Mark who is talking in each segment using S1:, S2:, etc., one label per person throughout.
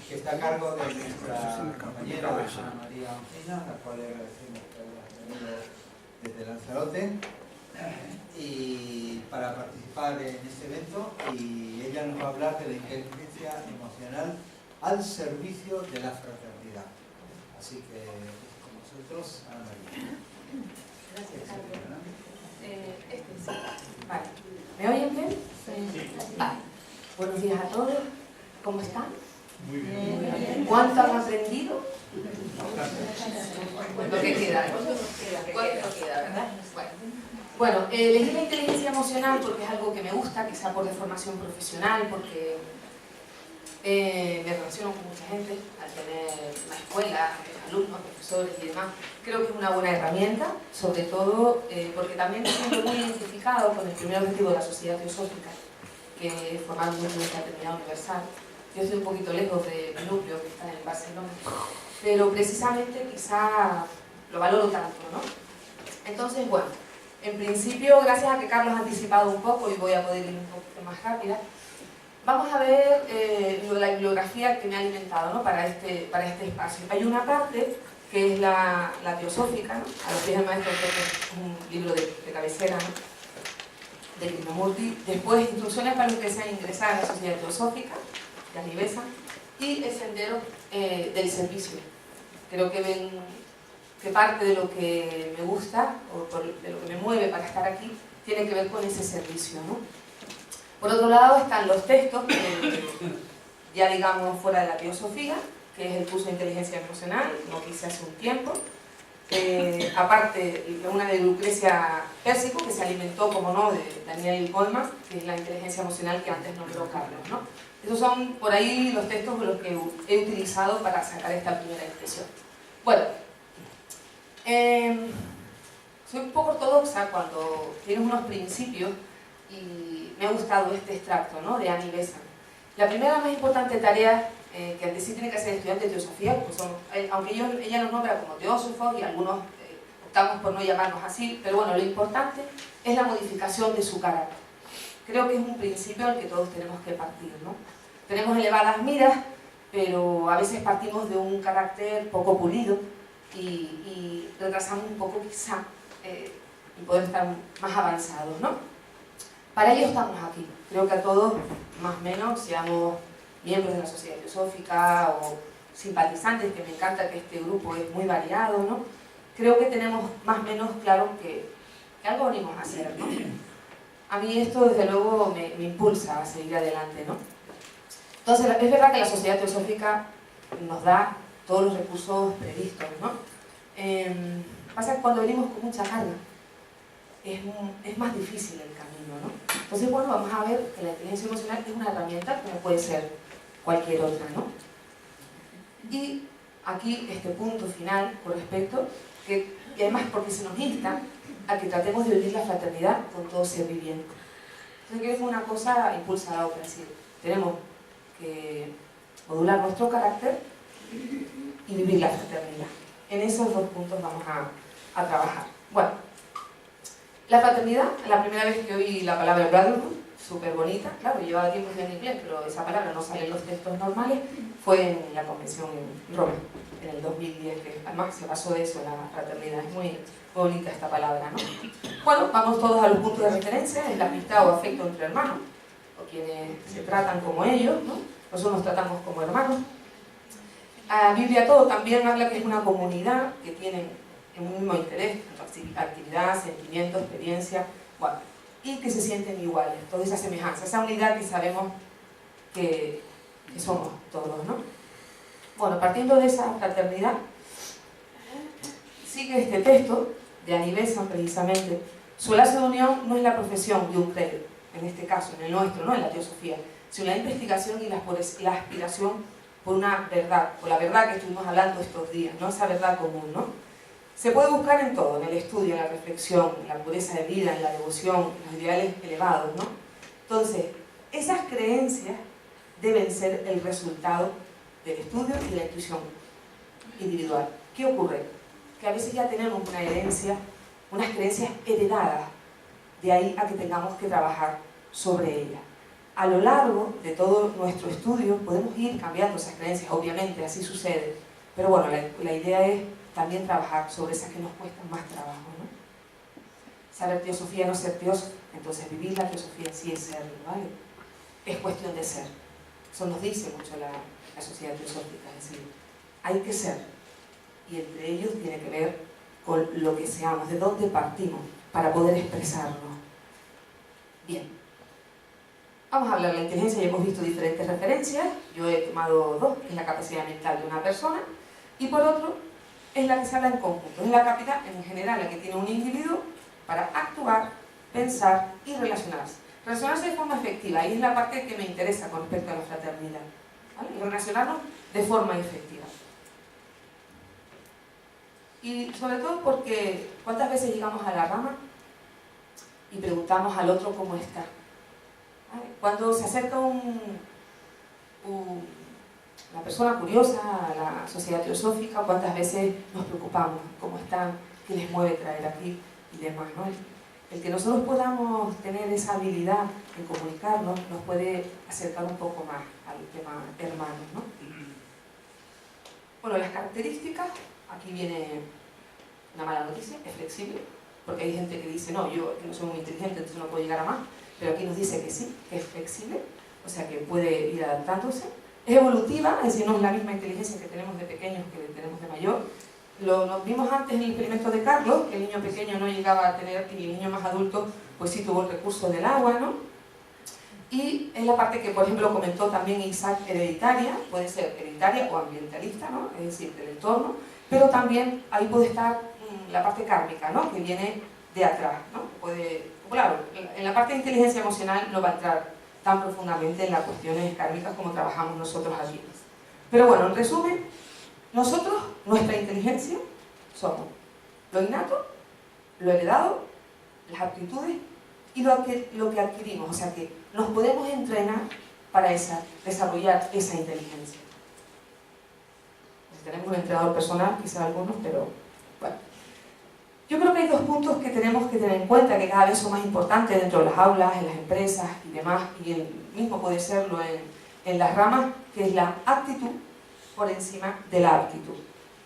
S1: que está a cargo de nuestra compañera Ana María Oncina, a la cual le agradecemos que haya venido desde Lanzarote, y para participar en este evento, y ella nos va a hablar de la inteligencia emocional al servicio de la fraternidad. Así que con nosotros, Ana María.
S2: Gracias, Carlos. Sí. Vale. ¿Me oyen bien? Sí. Vale. Buenos días a todos. ¿Cómo están?
S3: Muy bien.
S2: ¿Cuánto han aprendido? Lo que queda, ¿no? ¿Cuánto queda, verdad? Bueno, elegí la inteligencia emocional porque es algo que me gusta, quizá por deformación profesional, porque me relaciono con mucha gente al tener una escuela, alumnos, profesores y demás. Creo que es una buena herramienta, sobre todo porque también me siento muy identificado con el primer objetivo de la Sociedad Teosófica, que es formar un núcleo de fraternidad universal. Yo estoy un poquito lejos de mi núcleo, que está en Barcelona, pero precisamente quizá lo valoro tanto, ¿no? Entonces, bueno, en principio, gracias a que Carlos ha anticipado un poco y voy a poder ir un poquito más rápida, vamos a ver la bibliografía que me ha alimentado, ¿no? para este espacio. Hay una parte que es la teosófica, ¿no? A los pies del maestro, que es un libro de cabecera, ¿no? De Krishnamurti. Después, instrucciones para los que desean ingresar a la Sociedad Teosófica, de Anivesa, y el sendero del servicio. Creo que ven que parte de lo que me gusta, o de lo que me mueve para estar aquí, tiene que ver con ese servicio, ¿no? Por otro lado están los textos, ya digamos fuera de la teosofía, que es el curso de inteligencia emocional, como que hice hace un tiempo. Aparte, una de Lucrecia Pérsico, que se alimentó, como no, de Daniel Goleman, que es la inteligencia emocional que antes nombró Carlos, ¿no? Esos son por ahí los textos de los que he utilizado para sacar esta primera impresión. Bueno, soy un poco ortodoxa cuando tienes unos principios y me ha gustado este extracto, ¿no? De Annie Besant. La primera más importante tarea que antes sí tiene que hacer el estudiante de teosofía, pues son, aunque ella nos nombra como teósofos y algunos optamos por no llamarnos así, pero bueno, lo importante es la modificación de su carácter. Creo que es un principio al que todos tenemos que partir, ¿no? Tenemos elevadas miras, pero a veces partimos de un carácter poco pulido y retrasamos un poco quizá y podemos estar más avanzados, ¿no? Para ello estamos aquí. Creo que a todos, más o menos, seamos miembros de la Sociedad Teosófica o simpatizantes, que me encanta que este grupo es muy variado, ¿no? Creo que tenemos más o menos claro que algo venimos a hacer, ¿no? A mí esto, desde luego, me impulsa a seguir adelante, ¿no? Entonces, es verdad que la Sociedad Teosófica nos da todos los recursos previstos, ¿no? Pasa que cuando venimos con mucha carga, es más difícil el camino, ¿no? Entonces, bueno, vamos a ver que la inteligencia emocional es una herramienta que no puede ser cualquier otra, ¿no? Y aquí este punto final con respecto, que además porque se nos insta a que tratemos de vivir la fraternidad con todo ser viviente. Entonces, creo que una cosa impulsa a la otra, es decir, tenemos que modular nuestro carácter y vivir la fraternidad. En esos dos puntos vamos a trabajar. Bueno, la fraternidad, la primera vez que oí la palabra brotherhood, súper bonita, claro, llevaba tiempo en inglés, pero esa palabra no sale en los textos normales, fue en la convención en Roma, en el 2010, que además se pasó de eso, la fraternidad, es muy bonita esta palabra, ¿no? Bueno, vamos todos a los puntos de referencia, es la amistad o afecto entre hermanos, o quienes se tratan como ellos, ¿no? Nosotros nos tratamos como hermanos. La Biblia todo también habla que es una comunidad que tienen un mismo interés, actividad, sentimiento, experiencia, bueno, y que se sienten iguales, toda esa semejanza, esa unidad que sabemos que somos todos, ¿no? Bueno, partiendo de esa fraternidad, sigue este texto de Annie Besant precisamente. Su lazo de unión no es la profesión de un credo, en este caso, en el nuestro, no en la teosofía, sino la investigación y la aspiración por una verdad, por la verdad que estuvimos hablando estos días, ¿no? Esa verdad común, ¿no? Se puede buscar en todo, en el estudio, en la reflexión, en la pureza de vida, en la devoción, en los ideales elevados, ¿no? Entonces, esas creencias deben ser el resultado del estudio y de la intuición individual. ¿Qué ocurre? Que a veces ya tenemos una herencia, unas creencias heredadas, de ahí a que tengamos que trabajar sobre ellas. a lo largo de todo nuestro estudio podemos ir cambiando esas creencias, obviamente, así sucede. Pero bueno, la idea es también trabajar sobre esas que nos cuestan más trabajo, ¿no? Saber teosofía no ser teósofo, entonces vivir la teosofía en sí es ser, ¿vale? Es cuestión de ser. Eso nos dice mucho la sociedad teosófica, es decir, hay que ser. Y entre ellos tiene que ver con lo que seamos, de dónde partimos, para poder expresarnos. Bien. Vamos a hablar de la inteligencia, ya hemos visto diferentes referencias. Yo he tomado dos, que es la capacidad mental de una persona, y por otro, es la que se habla en conjunto. Es la capacidad, en general, la que tiene un individuo para actuar, pensar y relacionarse. Relacionarse de forma efectiva, y es la parte que me interesa con respecto a la fraternidad, ¿vale? Y relacionarnos de forma efectiva. Y sobre todo porque, ¿cuántas veces llegamos a la rama y preguntamos al otro cómo está? ¿Vale? Cuando se acerca una persona curiosa a la sociedad teosófica, ¿cuántas veces nos preocupamos? ¿Cómo están? ¿Qué les mueve traer aquí? Y demás, ¿no? El que nosotros podamos tener esa habilidad de comunicarnos nos puede acercar un poco más al tema hermano, ¿no? Bueno, las características, aquí viene una mala noticia, es flexible, porque hay gente que dice, no, yo que no soy muy inteligente, entonces no puedo llegar a más, pero aquí nos dice que sí, que es flexible, o sea que puede ir adaptándose. Es evolutiva, es decir, no es la misma inteligencia que tenemos de pequeños que tenemos de mayor. Lo vimos antes en el experimento de Carlos, que el niño pequeño no llegaba a tener, y el niño más adulto pues sí tuvo el recurso del agua, ¿no? Y es la parte que, por ejemplo, comentó también Isaac, hereditaria, puede ser hereditaria o ambientalista, ¿no? Es decir, del entorno, pero también ahí puede estar la parte kármica, ¿no? Que viene de atrás, ¿no? Claro, en la parte de inteligencia emocional no va a entrar tan profundamente en las cuestiones kármicas como trabajamos nosotros allí. Pero bueno, en resumen, nosotros, nuestra inteligencia, somos lo innato, lo heredado, las aptitudes y lo que adquirimos, o sea que nos podemos entrenar para desarrollar esa inteligencia. Pues tenemos un entrenador personal, quizá algunos, pero bueno. Yo creo que hay dos puntos que tenemos que tener en cuenta, que cada vez son más importantes dentro de las aulas, en las empresas y demás, y el mismo puede serlo en las ramas, que es la actitud por encima de la aptitud.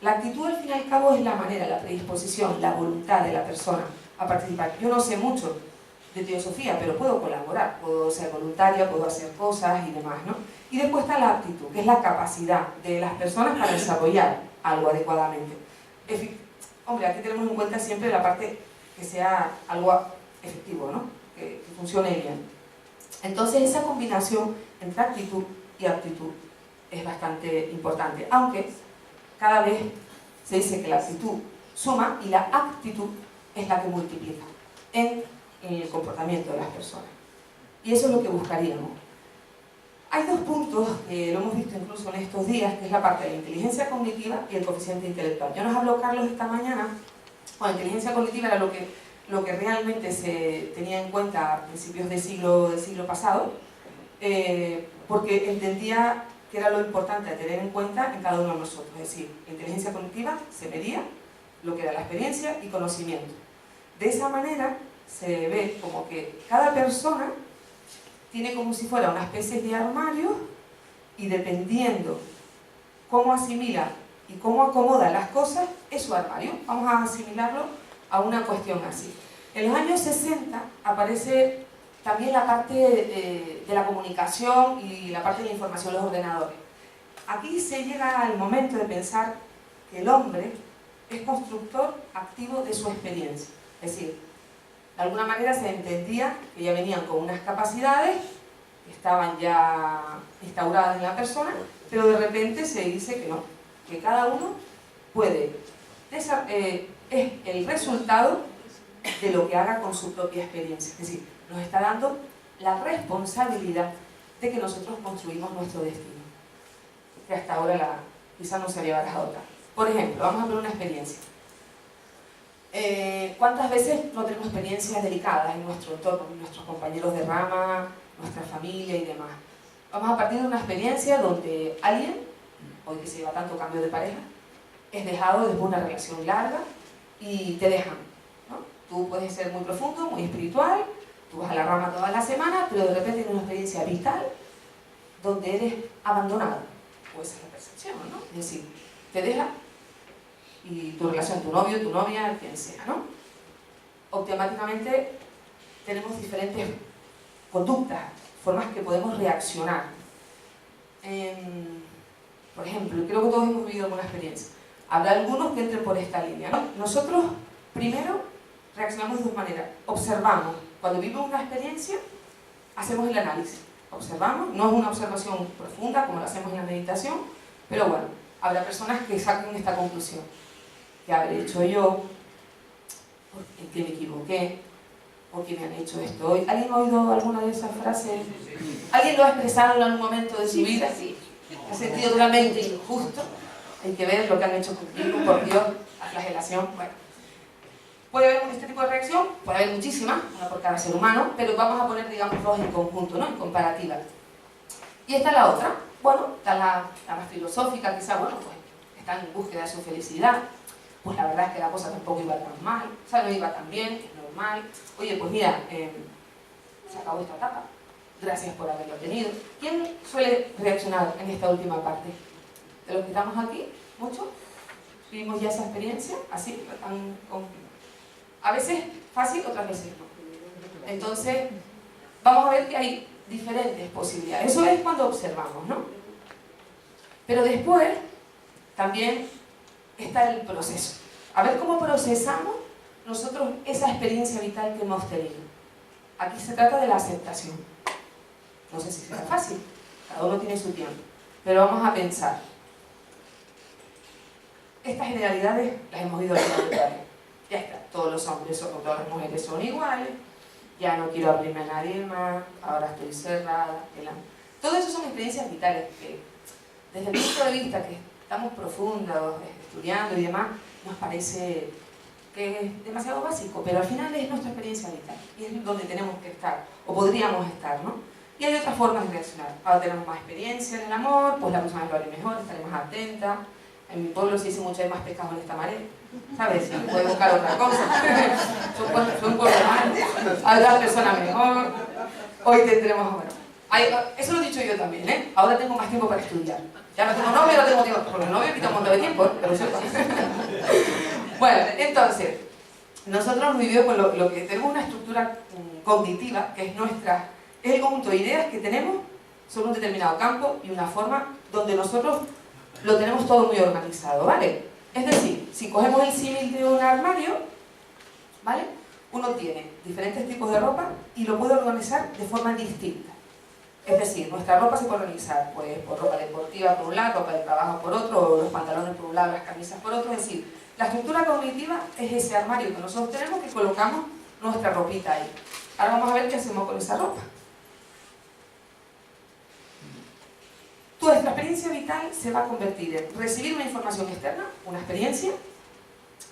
S2: La actitud, al fin y al cabo, es la manera, la predisposición, la voluntad de la persona a participar. Yo no sé mucho de teosofía, pero puedo colaborar, puedo ser voluntaria, puedo hacer cosas y demás, ¿no? Y después está la aptitud, que es la capacidad de las personas para desarrollar algo adecuadamente. Hombre, aquí tenemos en cuenta siempre la parte que sea algo efectivo, ¿no? Que funcione bien. Entonces, esa combinación entre actitud y aptitud es bastante importante, aunque cada vez se dice que la actitud suma y la actitud es la que multiplica en el comportamiento de las personas. Y eso es lo que buscaríamos. Hay dos puntos que lo hemos visto incluso en estos días, que es la parte de la inteligencia cognitiva y el coeficiente intelectual. Ya nos habló Carlos esta mañana. Bueno, inteligencia cognitiva era lo que realmente se tenía en cuenta a principios del siglo pasado, porque entendía que era lo importante a tener en cuenta en cada uno de nosotros. Es decir, la inteligencia cognitiva se medía lo que era la experiencia y conocimiento. De esa manera se ve como que cada persona tiene como si fuera una especie de armario y dependiendo cómo asimila y cómo acomoda las cosas, es su armario. Vamos a asimilarlo a una cuestión así. En los años 60 aparece también la parte de la comunicación y la parte de la información, los ordenadores. Aquí se llega al momento de pensar que el hombre es constructor activo de su experiencia. Es decir, de alguna manera se entendía que ya venían con unas capacidades que estaban ya instauradas en la persona, pero de repente se dice que no, que cada uno puede, es el resultado de lo que haga con su propia experiencia. Es decir, nos está dando la responsabilidad de que nosotros construimos nuestro destino, que hasta ahora quizás no se había barajado tanto. Por ejemplo, vamos a ver una experiencia. ¿Cuántas veces no tenemos experiencias delicadas en nuestro entorno, con nuestros compañeros de rama, nuestra familia y demás? Vamos a partir de una experiencia donde alguien, hoy que se lleva tanto cambio de pareja, es dejado después de una relación larga y te dejan, ¿no? Tú puedes ser muy profundo, muy espiritual, Tú vas a la rama toda la semana, pero de repente tienes una experiencia vital donde eres abandonado. O esa es la percepción, ¿no? Es decir, te deja y tu relación, tu novio, tu novia, quien sea, ¿no? Automáticamente tenemos diferentes conductas, formas que podemos reaccionar. Por ejemplo, creo que todos hemos vivido alguna experiencia. Habrá algunos que entren por esta línea, ¿no? Nosotros primero reaccionamos de dos maneras. Observamos. Cuando vivimos una experiencia, hacemos el análisis. Observamos. No es una observación profunda como lo hacemos en la meditación, pero bueno, habrá personas que saquen esta conclusión. ¿Qué habré hecho yo? ¿En qué me equivoqué? ¿Por qué me han hecho esto hoy? ¿Alguien ha oído alguna de esas frases? ¿Alguien lo ha expresado en algún momento de su vida? Sí. ¿Ha sentido totalmente injusto? Hay que ver lo que han hecho contigo, por Dios, la flagelación. Bueno, puede haber este tipo de reacción, puede haber muchísimas, una por cada ser humano, pero vamos a poner, digamos, dos en conjunto, ¿no? En comparativa. Y esta es la otra. Bueno, está la más filosófica, quizá, bueno, pues están en búsqueda de su felicidad. Pues la verdad es que la cosa tampoco iba tan mal, o sea, no iba tan bien, es normal. Oye, pues mira, se acabó esta etapa, gracias por haberlo tenido. ¿Quién suele reaccionar en esta última parte? ¿De los que estamos aquí? ¿Muchos? ¿Vivimos ya esa experiencia? ¿Así? A veces fácil, otras veces no. Entonces, vamos a ver que hay diferentes posibilidades. Eso es cuando observamos, ¿no? Pero después, también está el proceso. A ver cómo procesamos nosotros esa experiencia vital que hemos tenido. Aquí se trata de la aceptación. No sé si será fácil, cada uno tiene su tiempo. Pero vamos a pensar. Estas generalidades las hemos ido hablando. Ya está, todos los hombres o todas las mujeres son iguales, ya no quiero abrirme a nadie más, ahora estoy cerrada. Todo eso son experiencias vitales que, desde el punto de vista que estamos profundos, estudiando y demás, nos parece que es demasiado básico, pero al final es nuestra experiencia vital y es donde tenemos que estar, o podríamos estar, ¿no? Y hay otras formas de reaccionar. Ahora tenemos más experiencia en el amor, pues la persona lo hará mejor, estaré más atenta. En mi pueblo se dice mucho, hay más pescado en esta marea, ¿sabes? Si puede buscar otra cosa. Son un pueblo malo, habrá persona mejor. Hoy tendremos, bueno, eso lo he dicho yo también, ¿eh? Ahora tengo más tiempo para estudiar. Ya no tengo novio, no tengo tiempo. Porque el novio quita un montón de tiempo, pero sepa. Bueno, entonces, nosotros hemos vivido con lo que tenemos una estructura cognitiva, que es nuestra, es el conjunto de ideas que tenemos sobre un determinado campo y una forma donde nosotros lo tenemos todo muy organizado, ¿vale? Es decir, si cogemos el símil de un armario, ¿vale? Uno tiene diferentes tipos de ropa y lo puede organizar de forma distinta. Es decir, nuestra ropa se puede organizar pues, por ropa deportiva por un lado, ropa de trabajo por otro, o los pantalones por un lado, las camisas por otro. Es decir, la estructura cognitiva es ese armario que nosotros tenemos que colocamos nuestra ropita ahí. Ahora vamos a ver qué hacemos con esa ropa. Nuestra experiencia vital se va a convertir en recibir una información externa, una experiencia,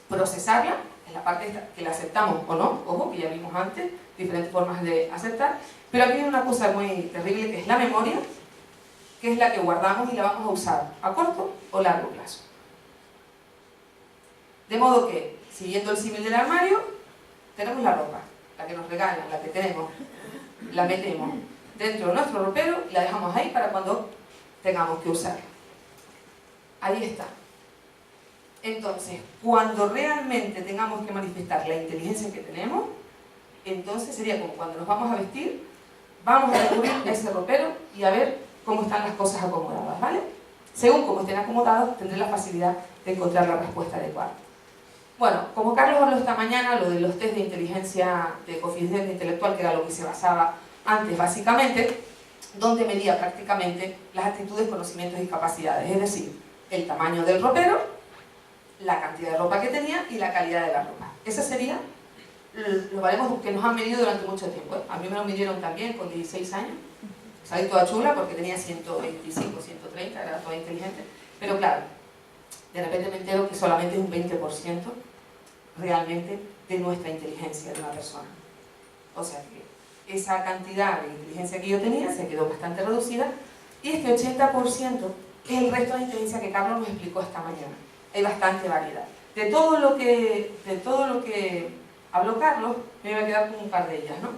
S2: procesarla, en la parte que la aceptamos o no, ojo, que ya vimos antes, diferentes formas de aceptar, pero aquí hay una cosa muy terrible que es la memoria, que es la que guardamos y la vamos a usar a corto o largo plazo. De modo que, siguiendo el símil del armario, tenemos la ropa, la que nos regalan, la que tenemos, la metemos dentro de nuestro ropero y la dejamos ahí para cuando tengamos que usarla. Ahí está. Entonces, cuando realmente tengamos que manifestar la inteligencia que tenemos, entonces sería como cuando nos vamos a vestir, vamos a recurrir a ese ropero y a ver cómo están las cosas acomodadas, ¿vale? Según cómo estén acomodados, tendré la facilidad de encontrar la respuesta adecuada. Bueno, como Carlos habló esta mañana, lo de los test de inteligencia, de coeficiente intelectual, que era lo que se basaba antes básicamente, donde medía prácticamente las actitudes, conocimientos y capacidades, es decir, el tamaño del ropero, la cantidad de ropa que tenía y la calidad de la ropa. Ese sería los baremos que nos han medido durante mucho tiempo, ¿eh? A mí me lo midieron también con 16 años, salí toda chula porque tenía 125, 130, era toda inteligente, pero claro, de repente me entero que solamente es un 20% realmente de nuestra inteligencia de una persona. O sea que esa cantidad de inteligencia que yo tenía se quedó bastante reducida y este 80% es el resto de la inteligencia que Carlos nos explicó esta mañana. Hay bastante variedad. De todo lo que habló Carlos, me voy a quedar con un par de ellas, ¿no?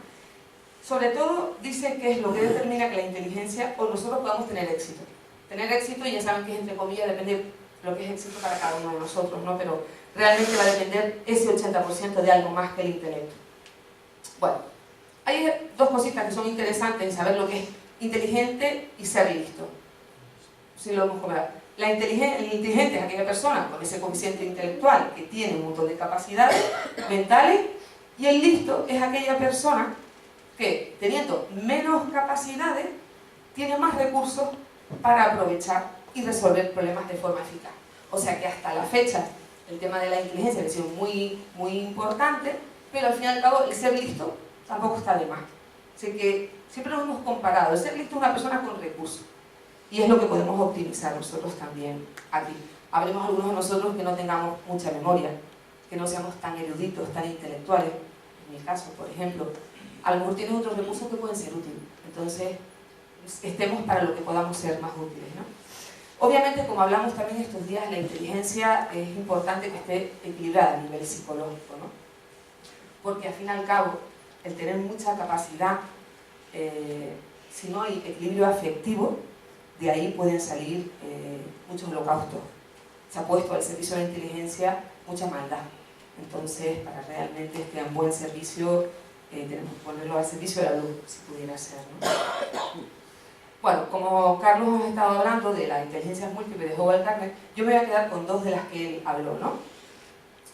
S2: Sobre todo dice que es lo que determina que la inteligencia o nosotros podamos tener éxito. Tener éxito, ya saben que es entre comillas, depende de lo que es éxito para cada uno de nosotros, ¿no? Pero realmente va a depender ese 80% de algo más que el intelecto. Bueno, hay dos cositas que son interesantes en saber lo que es inteligente y ser listo. Si lo hemos comentado. El inteligente es aquella persona con ese coeficiente intelectual que tiene un montón de capacidades mentales, y el listo es aquella persona que, teniendo menos capacidades, tiene más recursos para aprovechar y resolver problemas de forma eficaz. O sea que hasta la fecha el tema de la inteligencia ha sido muy importante, pero al fin y al cabo el ser listo tampoco está de más. Así que siempre nos hemos comparado. El ser listo es una persona con recursos, y es lo que podemos optimizar nosotros también aquí. Habremos algunos de nosotros que no tengamos mucha memoria, que no seamos tan eruditos, tan intelectuales. En mi caso, por ejemplo, a lo mejor tienes otros recursos que pueden ser útiles. Entonces, estemos para lo que podamos ser más útiles, ¿no? Obviamente, como hablamos también estos días, la inteligencia es importante que esté equilibrada a nivel psicológico, ¿no? Porque al fin y al cabo, el tener mucha capacidad, si no hay equilibrio afectivo, de ahí pueden salir muchos holocaustos. Se ha puesto al servicio de la inteligencia mucha maldad. Entonces, para realmente estar en buen servicio, tenemos que ponerlo al servicio de la luz, si pudiera ser, ¿no? Bueno, como Carlos nos ha estado hablando de la inteligencia múltiple de Howard Gardner, yo me voy a quedar con dos de las que él habló, ¿no?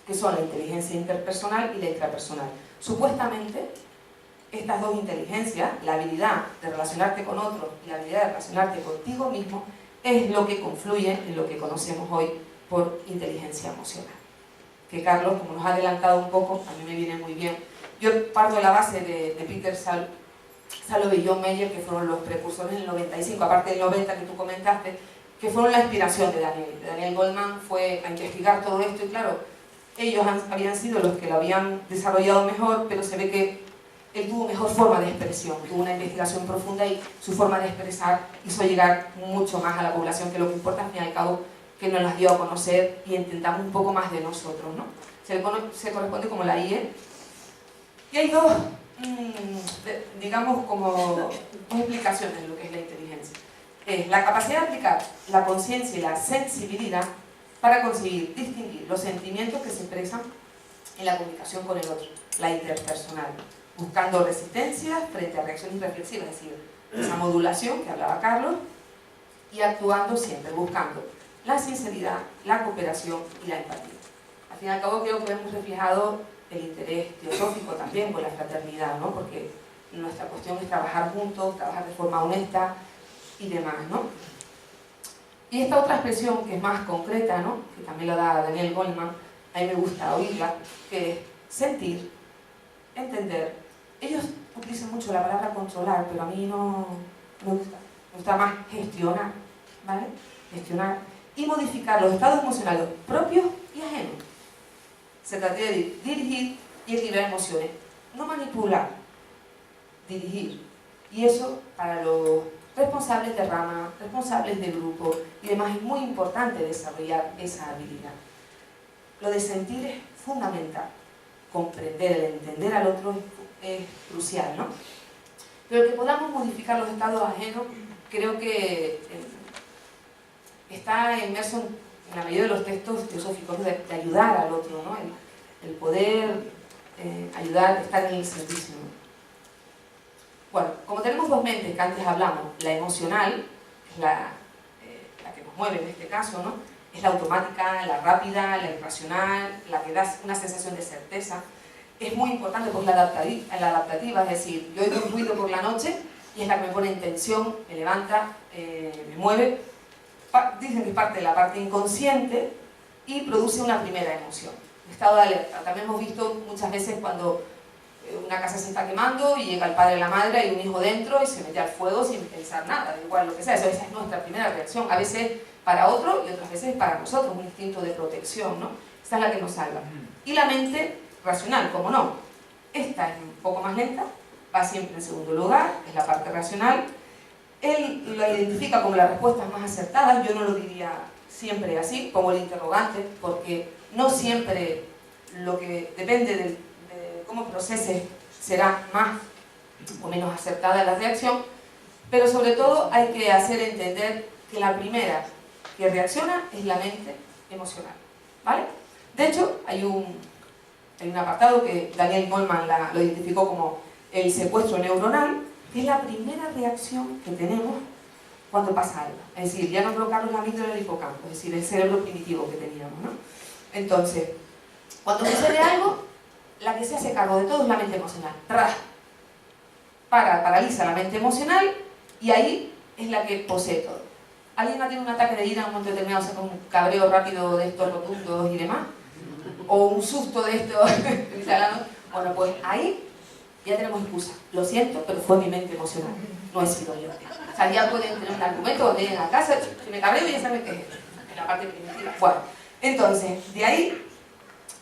S2: Que son la inteligencia interpersonal y la intrapersonal. Supuestamente, estas dos inteligencias, la habilidad de relacionarte con otros y la habilidad de relacionarte contigo mismo, es lo que confluye en lo que conocemos hoy por inteligencia emocional. Que Carlos, como nos ha adelantado un poco, a mí me viene muy bien. Yo parto de la base de Peter Salovey y John Mayer, que fueron los precursores en el 95, aparte del 90 que tú comentaste, que fueron la inspiración de Daniel. Daniel Goleman fue a investigar todo esto y claro, ellos habían sido los que lo habían desarrollado mejor, pero se ve que él tuvo mejor forma de expresión, tuvo una investigación profunda y su forma de expresar hizo llegar mucho más a la población, que lo que importa al fin y al cabo que nos las dio a conocer y entendamos un poco más de nosotros, ¿no? Se corresponde como la IE. Y hay dos, digamos, como dos explicaciones de lo que es la inteligencia. Es la capacidad de aplicar la conciencia y la sensibilidad para conseguir distinguir los sentimientos que se expresan en la comunicación con el otro, la interpersonal, buscando resistencia frente a reacciones irreflexivas, es decir, esa modulación que hablaba Carlos, y actuando siempre, buscando la sinceridad, la cooperación y la empatía. Al fin y al cabo creo que hemos reflejado el interés teosófico también por la fraternidad, ¿no? Porque nuestra cuestión es trabajar juntos, trabajar de forma honesta y demás, ¿no? Y esta otra expresión que es más concreta, ¿no? Que también la da Daniel Goleman, a mí me gusta oírla, que es sentir, entender. Ellos utilizan mucho la palabra controlar, pero a mí no me gusta. Me gusta más gestionar, ¿vale? Gestionar y modificar los estados emocionales propios y ajenos. Se trata de dirigir y equilibrar emociones, no manipular, dirigir. Y eso para los responsables de rama, responsables de grupo y demás es muy importante desarrollar esa habilidad. Lo de sentir es fundamental. Comprender, el entender al otro es crucial, ¿no? Pero que podamos modificar los estados ajenos, creo que está inmerso en la mayoría de los textos teosóficos de ayudar al otro, ¿no? El poder ayudar, estar en el servicio, ¿no? Bueno, como tenemos dos mentes que antes hablamos, la emocional, que es la que nos mueve en este caso, ¿no? Es la automática, la rápida, la irracional, la que da una sensación de certeza. Es muy importante pues la adaptativa, es decir, yo oigo un ruido por la noche y es la que me pone en tensión, me levanta, me mueve. Dicen que es parte de la parte inconsciente y produce una primera emoción. Estado de alerta. También hemos visto muchas veces cuando una casa se está quemando y llega el padre y la madre, hay un hijo dentro y se mete al fuego sin pensar nada, da igual lo que sea. Esa es nuestra primera reacción, a veces para otro y otras veces para nosotros, un instinto de protección, ¿no? Esta es la que nos salva. Y la mente racional, como no, esta es un poco más lenta, va siempre en segundo lugar, es la parte racional. Él lo identifica como las respuestas más acertadas, yo no lo diría siempre así, como el interrogante, porque no siempre lo que depende de cómo proceses será más o menos acertada la reacción, pero sobre todo hay que hacer entender que la primera que reacciona es la mente emocional, ¿vale? De hecho, hay un apartado que Daniel Goleman lo identificó como el secuestro neuronal, que es la primera reacción que tenemos cuando pasa algo. Es decir, ya no bloqueamos la amígdala del hipocampo, es decir, el cerebro primitivo que teníamos, ¿no? Entonces, cuando sucede algo, la que se hace cargo de todo es la mente emocional. Paraliza la mente emocional y ahí es la que posee todo. ¿Alguien ha tenido un ataque de ira en un momento determinado, o sea, con un cabreo rápido de estos rotundos y demás? ¿O un susto de estos? Bueno, pues ahí ya tenemos excusa. Lo siento, pero fue mi mente emocional. No he sido yo. O sea, ya pueden tener un argumento donde lleguen a casa, si me cabreo ya saben qué es. En la parte primitiva. Bueno, entonces, de ahí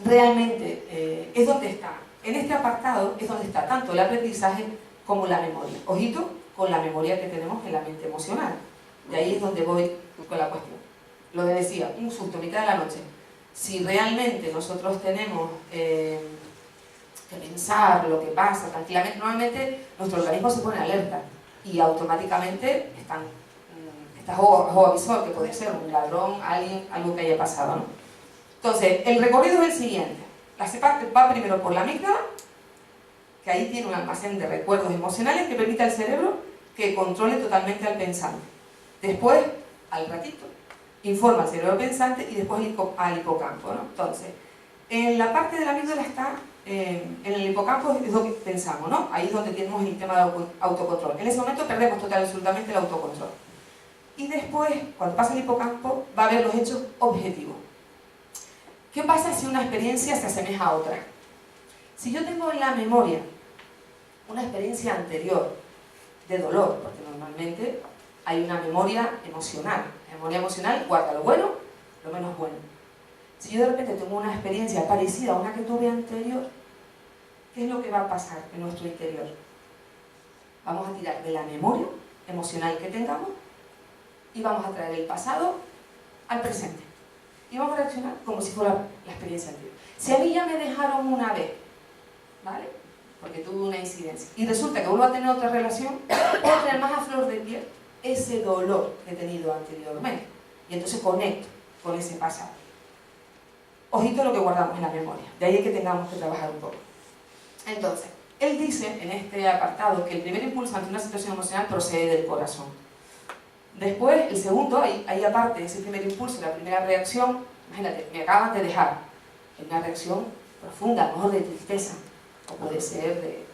S2: realmente es donde está. En este apartado es donde está tanto el aprendizaje como la memoria. Ojito con la memoria que tenemos en la mente emocional. De ahí es donde voy con la cuestión. Lo que decía, un susto a mitad de la noche. Si realmente nosotros tenemos que pensar lo que pasa tranquilamente, normalmente nuestro organismo se pone alerta y automáticamente está juego avisor, que puede ser un ladrón, alguien, algo que haya pasado, ¿no? Entonces, el recorrido es el siguiente. La cepa va primero por la amígdala, que ahí tiene un almacén de recuerdos emocionales que permite al cerebro que controle totalmente al pensante. Después, al ratito, informa al cerebro pensante y después al hipocampo, ¿no? Entonces, en la parte de la amígdala está, en el hipocampo es lo que pensamos, ¿no? Ahí es donde tenemos el tema de autocontrol. En ese momento perdemos total y absolutamente el autocontrol. Y después, cuando pasa el hipocampo, va a haber los hechos objetivos. ¿Qué pasa si una experiencia se asemeja a otra? Si yo tengo en la memoria una experiencia anterior de dolor, porque normalmente hay una memoria emocional. La memoria emocional guarda lo bueno, lo menos bueno. Si yo de repente tengo una experiencia parecida a una que tuve anterior, ¿qué es lo que va a pasar en nuestro interior? Vamos a tirar de la memoria emocional que tengamos y vamos a traer el pasado al presente. Y vamos a reaccionar como si fuera la experiencia anterior. Si a mí ya me dejaron una vez, ¿vale? Porque tuve una incidencia, y resulta que vuelvo a tener otra relación, puedo tener más a flor de piel ese dolor que he tenido anteriormente. Y entonces conecto con ese pasado. Ojito lo que guardamos en la memoria. De ahí es que tengamos que trabajar un poco. Entonces, él dice en este apartado que el primer impulso ante una situación emocional procede del corazón. Después, el segundo, ahí aparte de ese primer impulso, la primera reacción, imagínate, me acaban de dejar. Es una reacción profunda, a lo mejor de tristeza, o puede ser de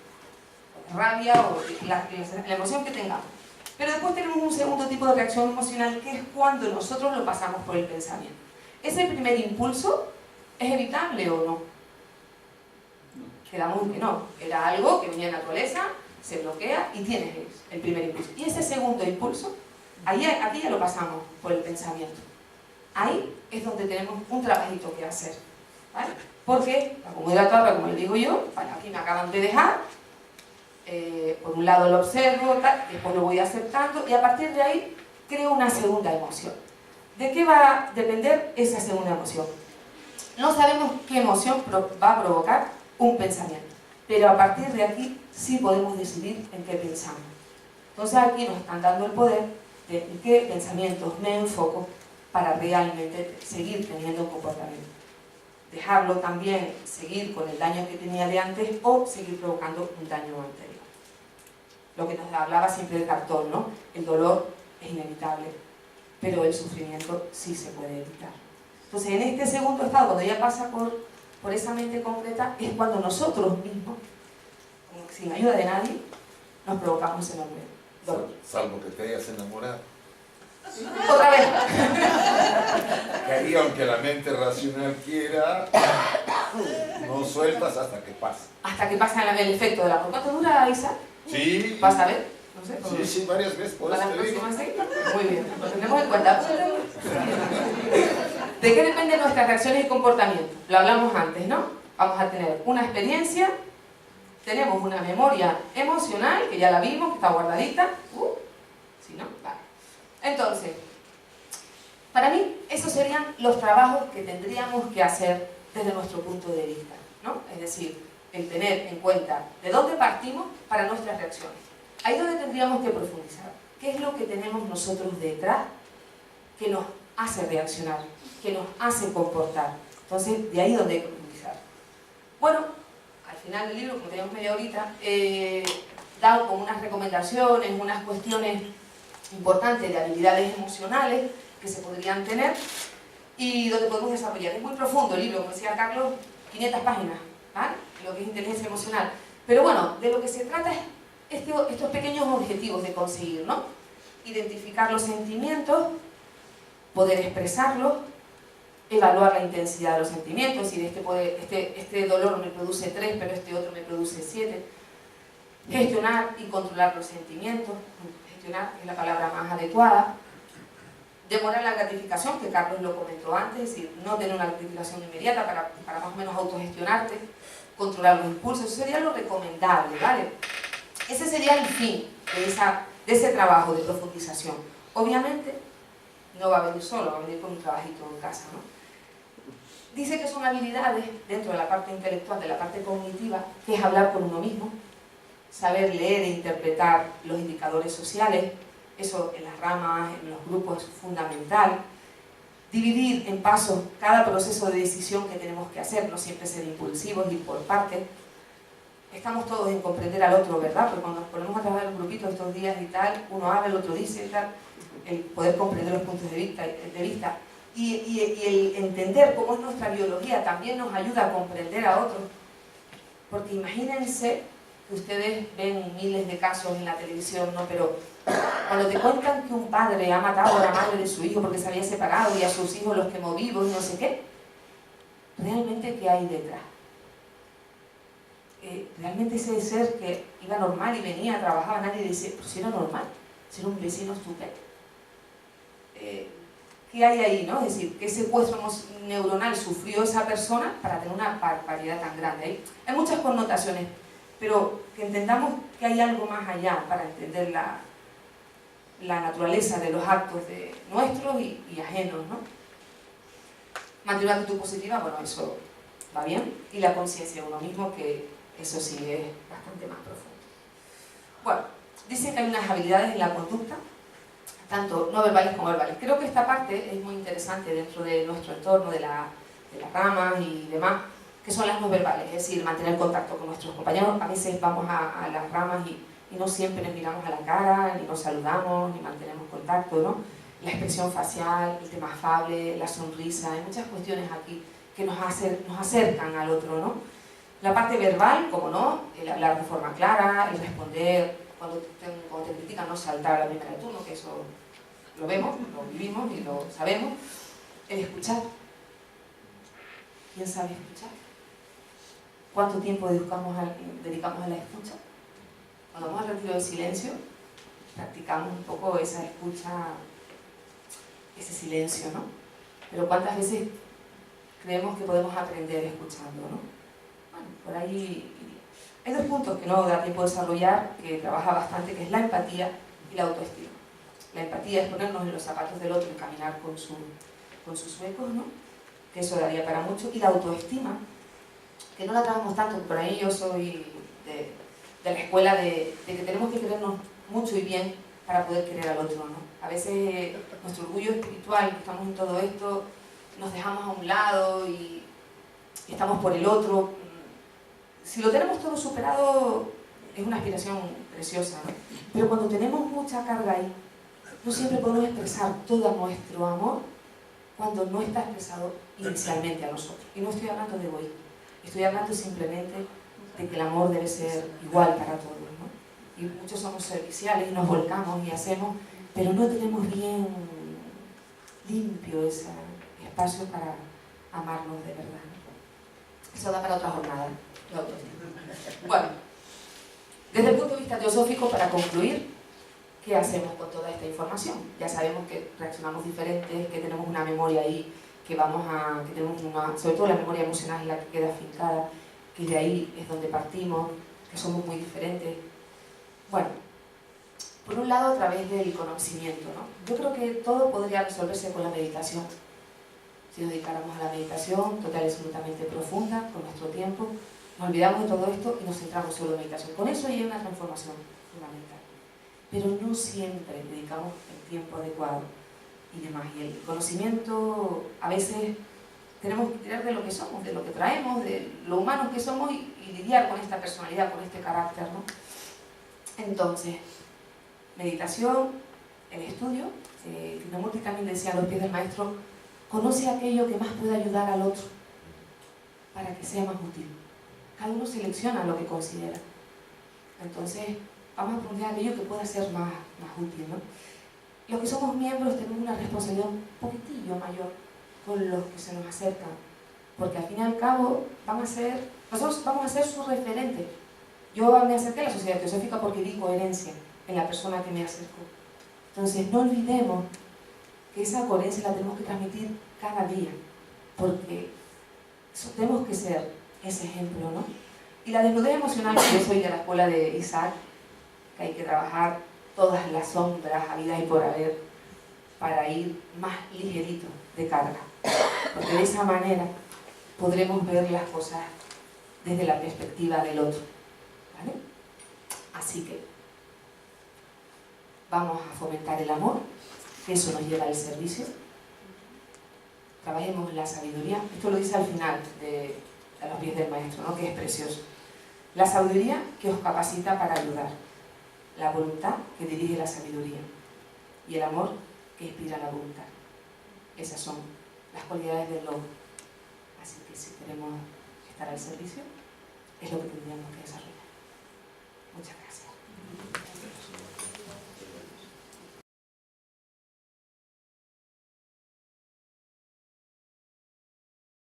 S2: rabia, o de la emoción que tengamos. Pero después tenemos un segundo tipo de reacción emocional, que es cuando nosotros lo pasamos por el pensamiento. Ese primer impulso, ¿es evitable o no? Quedamos en que no. Era algo que venía de naturaleza, se bloquea y tienes el primer impulso. Y ese segundo impulso, aquí ya lo pasamos por el pensamiento. Ahí es donde tenemos un trabajito que hacer, ¿vale? Porque la comodidad torre, como le digo yo, bueno, aquí me acaban de dejar, por un lado lo observo, después lo voy aceptando y a partir de ahí creo una segunda emoción. ¿De qué va a depender esa segunda emoción? No sabemos qué emoción va a provocar un pensamiento, pero a partir de aquí sí podemos decidir en qué pensamos. Entonces aquí nos están dando el poder de en qué pensamientos me enfoco para realmente seguir teniendo un comportamiento. Dejarlo también, seguir con el daño que tenía de antes o seguir provocando un daño anterior. Lo que nos hablaba siempre de Cartón, ¿no? El dolor es inevitable, pero el sufrimiento sí se puede evitar. Entonces, en este segundo estado, cuando ya pasa por esa mente concreta, es cuando nosotros mismos, sin ayuda de nadie, nos provocamos ese enorme dolor.
S3: Salvo que te hayas enamorado.
S2: Otra vez.
S3: Que ahí, aunque la mente racional quiera, no sueltas hasta que pasa.
S2: Hasta que pasa el efecto del amor. ¿Cuánto dura, Isa?
S3: Sí.
S2: ¿Vas a ver? No sé.
S3: Sí, varias veces, por eso
S2: ¿Para la
S3: te digo.
S2: próxima sí? Muy bien, lo tenemos en cuenta. ¿De qué dependen nuestras reacciones y comportamientos? Lo hablamos antes, ¿no? Vamos a tener una experiencia, tenemos una memoria emocional, que ya la vimos, que está guardadita. ¿Sí, no? Vale. Entonces, para mí, esos serían los trabajos que tendríamos que hacer desde nuestro punto de vista, ¿no? Es decir, el tener en cuenta de dónde partimos para nuestras reacciones. Ahí es donde tendríamos que profundizar. ¿Qué es lo que tenemos nosotros detrás que nos hace reaccionar, que nos hace comportar? Entonces, de ahí donde hay que profundizar. Bueno, al final del libro, como teníamos media horita, da como unas recomendaciones, unas cuestiones importantes de habilidades emocionales que se podrían tener y donde podemos desarrollar. Es muy profundo el libro, como decía Carlos, 500 páginas, ¿vale? Lo que es inteligencia emocional. Pero bueno, de lo que se trata es estos pequeños objetivos de conseguir, ¿no? Identificar los sentimientos, poder expresarlos, evaluar la intensidad de los sentimientos, es decir, este dolor me produce 3, pero este otro me produce 7. Gestionar y controlar los sentimientos, gestionar es la palabra más adecuada. Demorar la gratificación, que Carlos lo comentó antes, es decir, no tener una gratificación inmediata para más o menos autogestionarte, controlar los impulsos, eso sería lo recomendable, ¿vale? Ese sería el fin de ese trabajo de profundización. Obviamente, no va a venir solo, va a venir con un trabajito en casa, ¿no? Dice que son habilidades, dentro de la parte intelectual, de la parte cognitiva, que es hablar con uno mismo, saber leer e interpretar los indicadores sociales, eso en las ramas, en los grupos es fundamental. Dividir en pasos cada proceso de decisión que tenemos que hacer, no siempre ser impulsivos, ir por partes. Estamos todos en comprender al otro, ¿verdad? Porque cuando nos ponemos a trabajar en grupitos estos días y tal, uno habla, el otro dice y tal, el poder comprender los puntos de vista y el entender cómo es nuestra biología también nos ayuda a comprender a otros. Porque imagínense que ustedes ven miles de casos en la televisión, ¿no? Pero cuando te cuentan que un padre ha matado a la madre de su hijo porque se había separado y a sus hijos los quemó vivos y no sé qué, ¿realmente qué hay detrás? Realmente ese ser que iba normal y venía, trabajaba, nadie decía, pero si era normal, si era un vecino estupendo. ¿Qué hay ahí, no? Es decir, ¿qué secuestro neuronal sufrió esa persona para tener una barbaridad tan grande? Hay muchas connotaciones, pero que entendamos que hay algo más allá para entender la naturaleza de los actos de nuestros y ajenos, ¿no? Mantener una actitud positiva, bueno, eso va bien, y la conciencia de uno mismo, que eso sí es bastante más profundo. Bueno, dice que hay unas habilidades en la conducta, tanto no verbales como verbales. Creo que esta parte es muy interesante dentro de nuestro entorno, de las ramas y demás, que son las no verbales, es decir, mantener contacto con nuestros compañeros. A veces vamos a las ramas y no siempre nos miramos a la cara, ni nos saludamos, ni mantenemos contacto, ¿no? La expresión facial, el tema afable, la sonrisa, hay muchas cuestiones aquí que nos acercan al otro, ¿no? La parte verbal, como no, el hablar de forma clara, el responder, cuando te critican, no saltar a la primera de turno, que eso lo vemos, lo vivimos y lo sabemos. El escuchar. ¿Quién sabe escuchar? ¿Cuánto tiempo dedicamos a la escucha? Cuando vamos al retiro del silencio, practicamos un poco esa escucha, ese silencio, ¿no? Pero ¿cuántas veces creemos que podemos aprender escuchando, no? Bueno, por ahí hay dos puntos que no da tiempo de desarrollar, que trabaja bastante, que es la empatía y la autoestima. La empatía es ponernos en los zapatos del otro y caminar con sus huecos, ¿no? Que eso daría para mucho. Y la autoestima, que no la trabajamos tanto, por ahí yo soy de la escuela de que tenemos que querernos mucho y bien para poder querer al otro, ¿no? A veces nuestro orgullo espiritual, que estamos en todo esto, nos dejamos a un lado y estamos por el otro. Si lo tenemos todo superado, es una aspiración preciosa, ¿no? Pero cuando tenemos mucha carga ahí, no siempre podemos expresar todo nuestro amor cuando no está expresado inicialmente a nosotros. Y no estoy hablando de egoísmo, estoy hablando simplemente de que el amor debe ser igual para todos, ¿no? Y muchos somos serviciales y nos volcamos y hacemos, pero no tenemos bien limpio ese espacio para amarnos de verdad, ¿no? Eso da para otra jornada. Bueno, desde el punto de vista teosófico, para concluir, ¿qué hacemos con toda esta información? Ya sabemos que reaccionamos diferentes, que tenemos una memoria ahí, que tenemos sobre todo la memoria emocional es la que queda afincada, que de ahí es donde partimos, que somos muy diferentes. Bueno, por un lado a través del conocimiento, ¿no? Yo creo que todo podría resolverse con la meditación. Si nos dedicáramos a la meditación total y absolutamente profunda, con nuestro tiempo, Nos olvidamos de todo esto y nos centramos solo en meditación. Con eso hay una transformación fundamental. Pero no siempre dedicamos el tiempo adecuado y demás. Y el conocimiento, a veces tenemos que tirar de lo que somos, de lo que traemos, de lo humanos que somos y lidiar con esta personalidad, con este carácter, ¿no? Entonces, meditación, el estudio, Krishnamurti también decía a los pies del maestro, conoce aquello que más puede ayudar al otro para que sea más útil. Cada uno selecciona lo que considera. Entonces, vamos a aprender aquello que pueda ser más útil, ¿no? Los que somos miembros tenemos una responsabilidad un poquitillo mayor con los que se nos acercan, porque al fin y al cabo nosotros vamos a ser su referente. Yo me acerqué a la Sociedad Teosófica porque vi coherencia en la persona que me acercó. Entonces, no olvidemos que esa coherencia la tenemos que transmitir cada día, porque tenemos que ser ese ejemplo, ¿no? Y la desnudez emocional, que yo soy de la escuela de Isaac, que hay que trabajar todas las sombras habidas y por haber para ir más ligerito de carga, porque de esa manera podremos ver las cosas desde la perspectiva del otro, ¿vale? Así que vamos a fomentar el amor, que eso nos lleva al servicio. Trabajemos la sabiduría. Esto lo dice al final de A los pies del maestro, ¿no? Que es precioso. La sabiduría que os capacita para ayudar. La voluntad que dirige la sabiduría. Y el amor que inspira la voluntad. Esas son las cualidades del lobo. Así que si queremos estar al servicio, es lo que tendríamos que desarrollar. Muchas gracias.